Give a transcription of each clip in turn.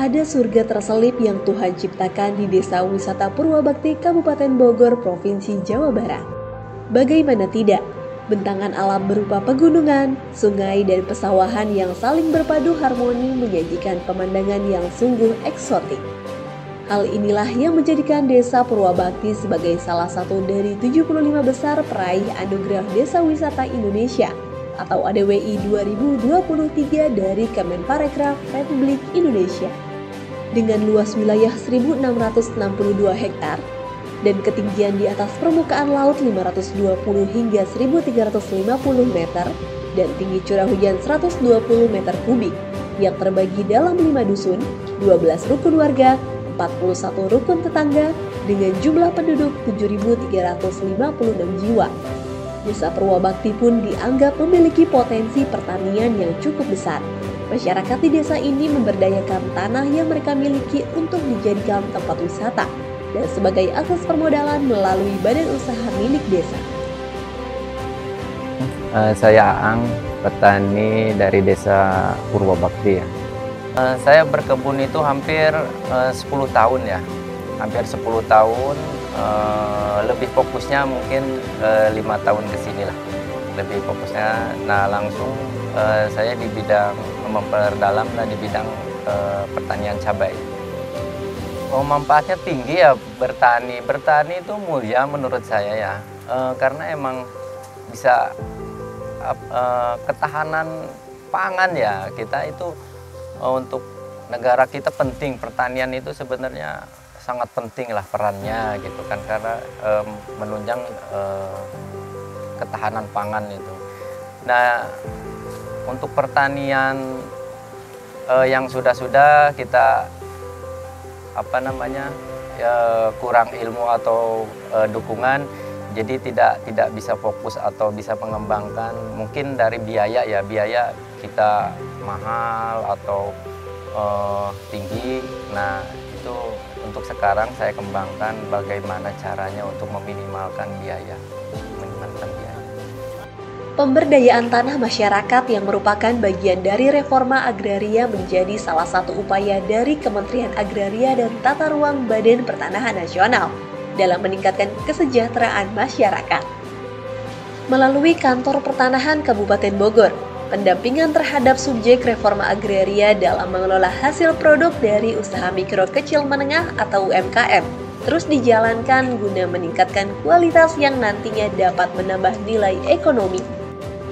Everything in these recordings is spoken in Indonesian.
Ada surga terselip yang Tuhan ciptakan di Desa Wisata Purwabakti, Kabupaten Bogor, Provinsi Jawa Barat. Bagaimana tidak, bentangan alam berupa pegunungan, sungai, dan pesawahan yang saling berpadu harmoni menyajikan pemandangan yang sungguh eksotik. Hal inilah yang menjadikan Desa Purwabakti sebagai salah satu dari 75 besar peraih Anugerah Desa Wisata Indonesia atau ADWI 2023 dari Kemenparekraf Republik Indonesia. Dengan luas wilayah 1.662 hektar dan ketinggian di atas permukaan laut 520 hingga 1.350 meter dan tinggi curah hujan 120 meter kubik yang terbagi dalam 5 dusun, 12 rukun warga, 41 rukun tetangga dengan jumlah penduduk 7.356 jiwa. Desa Purwabakti pun dianggap memiliki potensi pertanian yang cukup besar. Masyarakat di desa ini memberdayakan tanah yang mereka miliki untuk dijadikan tempat wisata dan sebagai akses permodalan melalui badan usaha milik desa. Saya Aang, petani dari Desa Purwabakti ya. Saya berkebun itu hampir 10 tahun ya. Hampir 10 tahun, lebih fokusnya mungkin 5 tahun ke sini lah. Lebih fokusnya, nah langsung saya di bidang memperdalam dan di bidang pertanian cabai. Manfaatnya tinggi ya bertani. Bertani itu mulia menurut saya ya, karena emang bisa ketahanan pangan ya. Kita itu untuk negara kita penting, pertanian itu sebenarnya sangat penting lah perannya gitu kan, karena menunjang ketahanan pangan itu. Nah, untuk pertanian yang sudah kita kurang ilmu atau dukungan, jadi tidak bisa fokus atau bisa mengembangkan. Mungkin dari biaya kita mahal atau tinggi. Nah, itu untuk sekarang saya kembangkan bagaimana caranya untuk meminimalkan biaya. Pemberdayaan tanah masyarakat yang merupakan bagian dari reforma agraria menjadi salah satu upaya dari Kementerian Agraria dan Tata Ruang Badan Pertanahan Nasional dalam meningkatkan kesejahteraan masyarakat. Melalui Kantor Pertanahan Kabupaten Bogor, pendampingan terhadap subjek reforma agraria dalam mengelola hasil produk dari usaha mikro kecil menengah atau UMKM terus dijalankan guna meningkatkan kualitas yang nantinya dapat menambah nilai ekonomi.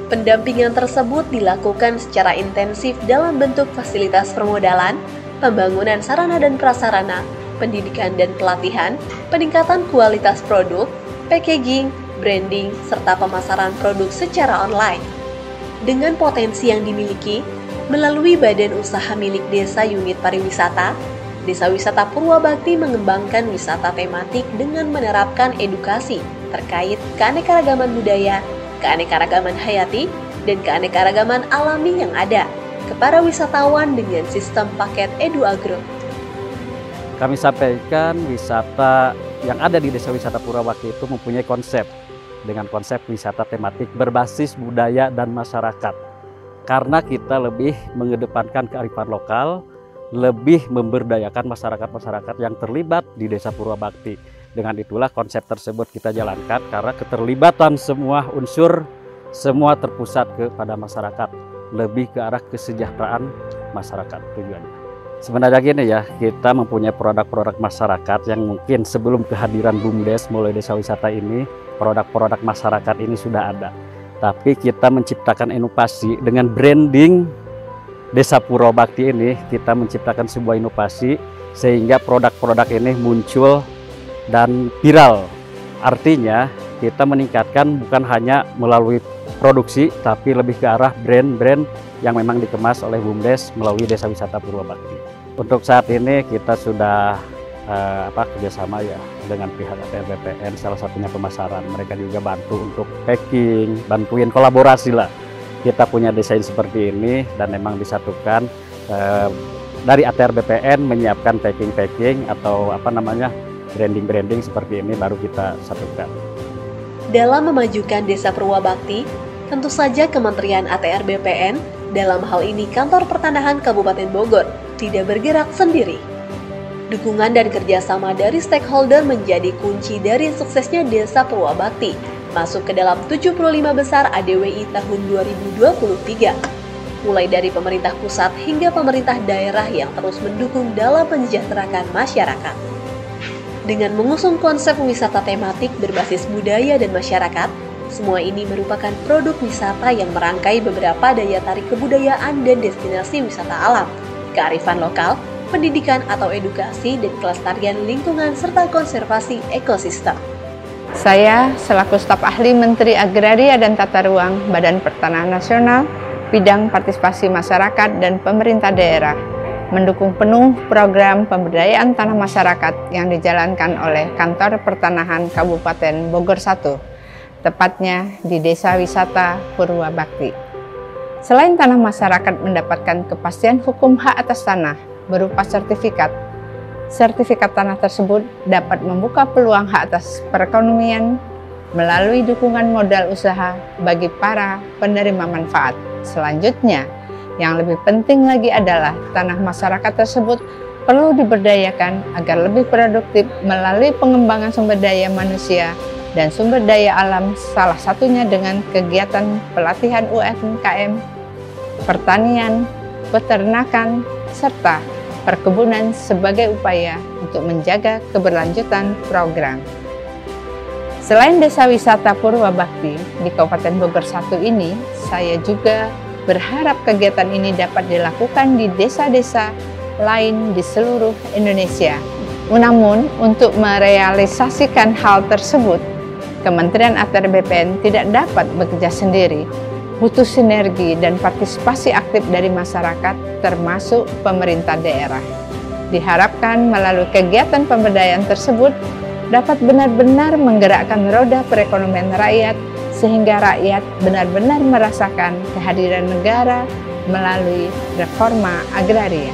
Pendampingan tersebut dilakukan secara intensif dalam bentuk fasilitas permodalan, pembangunan sarana dan prasarana, pendidikan dan pelatihan, peningkatan kualitas produk, packaging, branding, serta pemasaran produk secara online. Dengan potensi yang dimiliki, melalui badan usaha milik desa unit pariwisata, Desa Wisata Purwabakti mengembangkan wisata tematik dengan menerapkan edukasi terkait keanekaragaman budaya, keanekaragaman hayati, dan keanekaragaman alami yang ada ke para wisatawan dengan sistem paket EduAgro. Kami sampaikan wisata yang ada di Desa Wisata Purwabakti itu mempunyai konsep dengan konsep wisata tematik berbasis budaya dan masyarakat. Karena kita lebih mengedepankan kearifan lokal, lebih memberdayakan masyarakat-masyarakat yang terlibat di Desa Purwabakti. Dengan itulah konsep tersebut kita jalankan karena keterlibatan semua unsur, semua terpusat kepada masyarakat, lebih ke arah kesejahteraan masyarakat tujuannya. Sebenarnya gini ya, kita mempunyai produk-produk masyarakat yang mungkin sebelum kehadiran BUMDes mulai Desa Wisata ini, produk-produk masyarakat ini sudah ada. Tapi kita menciptakan inovasi dengan branding Desa Purwabakti ini, kita menciptakan sebuah inovasi sehingga produk-produk ini muncul dan viral. Artinya kita meningkatkan bukan hanya melalui produksi, tapi lebih ke arah brand-brand yang memang dikemas oleh BUMDes melalui Desa Wisata Purwabakti. Untuk saat ini kita sudah kerjasama ya dengan pihak BPN, salah satunya pemasaran. Mereka juga bantu untuk packing, bantuin kolaborasi lah. Kita punya desain seperti ini dan memang disatukan dari ATR BPN menyiapkan packing atau branding seperti ini baru kita satukan. Dalam memajukan Desa Purwabakti, tentu saja Kementerian ATR BPN, dalam hal ini Kantor Pertanahan Kabupaten Bogor, tidak bergerak sendiri. Dukungan dan kerjasama dari stakeholder menjadi kunci dari suksesnya Desa Purwabakti masuk ke dalam 75 besar ADWI tahun 2023. Mulai dari pemerintah pusat hingga pemerintah daerah yang terus mendukung dalam mensejahterakan masyarakat. Dengan mengusung konsep wisata tematik berbasis budaya dan masyarakat, semua ini merupakan produk wisata yang merangkai beberapa daya tarik kebudayaan dan destinasi wisata alam, kearifan lokal, pendidikan atau edukasi, dan kelestarian lingkungan serta konservasi ekosistem. Saya selaku staf ahli Menteri Agraria dan Tata Ruang Badan Pertanahan Nasional, bidang partisipasi masyarakat dan pemerintah daerah, mendukung penuh program pemberdayaan tanah masyarakat yang dijalankan oleh Kantor Pertanahan Kabupaten Bogor 1, tepatnya di Desa Wisata Purwabakti. Selain tanah masyarakat mendapatkan kepastian hukum hak atas tanah berupa sertifikat tanah tersebut dapat membuka peluang hak atas perekonomian melalui dukungan modal usaha bagi para penerima manfaat. Selanjutnya, yang lebih penting lagi adalah tanah masyarakat tersebut perlu diberdayakan agar lebih produktif melalui pengembangan sumber daya manusia dan sumber daya alam, salah satunya dengan kegiatan pelatihan UMKM, pertanian, peternakan, serta perkebunan sebagai upaya untuk menjaga keberlanjutan program. Selain Desa Wisata Purwabakti di Kabupaten Bogor 1 ini, saya juga berharap kegiatan ini dapat dilakukan di desa-desa lain di seluruh Indonesia. Namun, untuk merealisasikan hal tersebut, Kementerian ATR BPN tidak dapat bekerja sendiri. Butuh sinergi dan partisipasi aktif dari masyarakat, termasuk pemerintah daerah. Diharapkan melalui kegiatan pemberdayaan tersebut, dapat benar-benar menggerakkan roda perekonomian rakyat sehingga rakyat benar-benar merasakan kehadiran negara melalui reforma agraria.